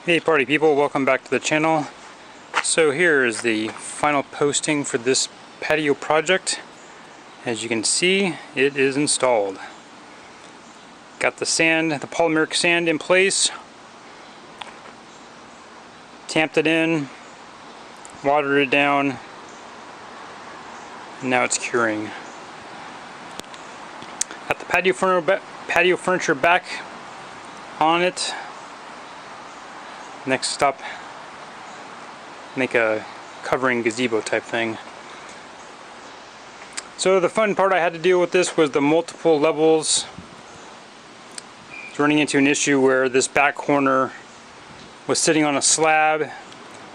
Hey party people, welcome back to the channel. So here is the final posting for this patio project. As you can see, it is installed. Got the sand, the polymeric sand in place. Tamped it in, watered it down, and now it's curing. Got the patio furniture back on it. Next stop, make a covering gazebo type thing. So the fun part I had to deal with this was the multiple levels. I was running into an issue where this back corner was sitting on a slab, and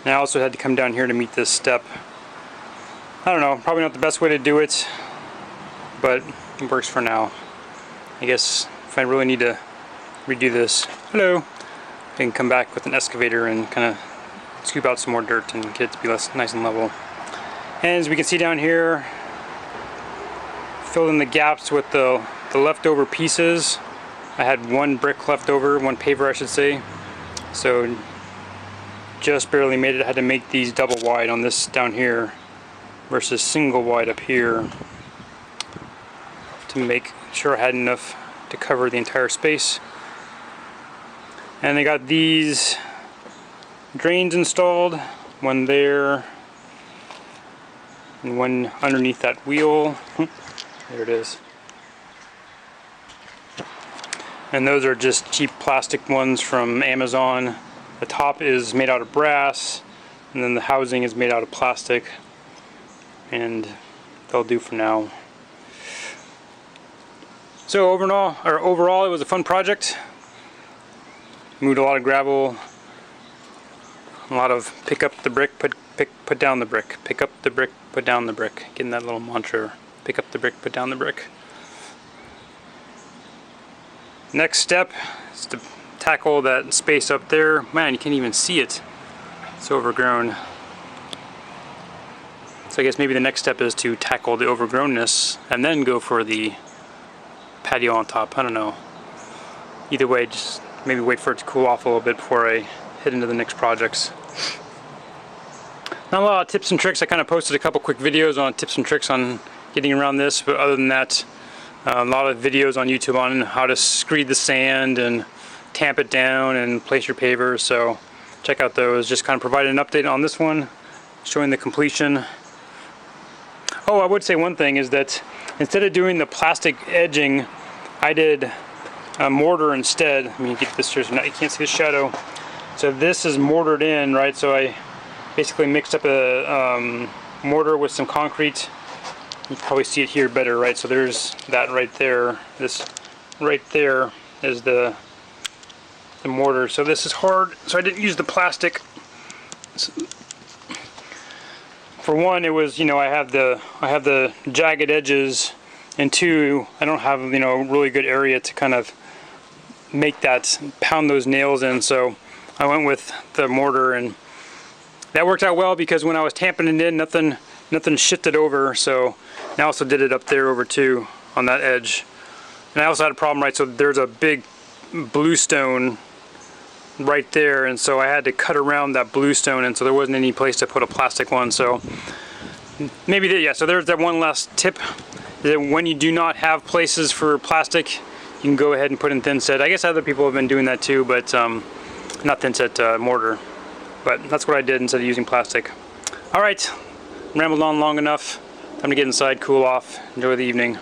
I also had to come down here to meet this step. I don't know, probably not the best way to do it, but it works for now. I guess if I really need to redo this, I can come back with an excavator and kind of scoop out some more dirt and get it to be nice and level. And as we can see down here, filled in the gaps with the leftover pieces. I had one brick left over, one paver I should say. So just barely made it. I had to make these double wide on this down here versus single wide up here to make sure I had enough to cover the entire space. And I got these drains installed, one there and one underneath that wheel. There it is. And those are just cheap plastic ones from Amazon. The top is made out of brass, and then the housing is made out of plastic, and they'll do for now. So overall it was a fun project. Moved a lot of gravel, a lot of pick up the brick, put down the brick, pick up the brick, put down the brick. Getting that little mantra, pick up the brick, put down the brick. Next step is to tackle that space up there. Man, you can't even see it. It's overgrown. So I guess maybe the next step is to tackle the overgrownness and then go for the patio on top. I don't know. Either way, just maybe wait for it to cool off a little bit before I head into the next projects. Not a lot of tips and tricks. I kind of posted a couple quick videos on tips and tricks on getting around this, but other than that, a lot of videos on YouTube on how to screed the sand and tamp it down and place your pavers, so check out those. Just kind of provided an update on this one, showing the completion. Oh, I would say one thing is that instead of doing the plastic edging, I did a mortar instead. Let me get this here so now you can't see the shadow. So this is mortared in, right? So I basically mixed up a mortar with some concrete. You can probably see it here better, right? So there's that right there. This right there is the mortar. So this is hard. So I didn't use the plastic. For one, it was, I have the jagged edges, and two, I don't have really good area to kind of make that, pound those nails in, so I went with the mortar, and that worked out well because when I was tamping it in, nothing shifted over. So I also did it up there over too on that edge, and I also had a problem, right? So there's a big bluestone right there, and so I had to cut around that bluestone, and so there wasn't any place to put a plastic one. So maybe so there's that one last tip, that when you do not have places for plastic, you can go ahead and put in thin set. I guess other people have been doing that too, but not thin set, mortar. But that's what I did instead of using plastic. Alright, rambled on long enough. Time to get inside, cool off, enjoy the evening.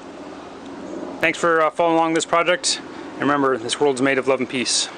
Thanks for following along this project. And remember, this world's made of love and peace.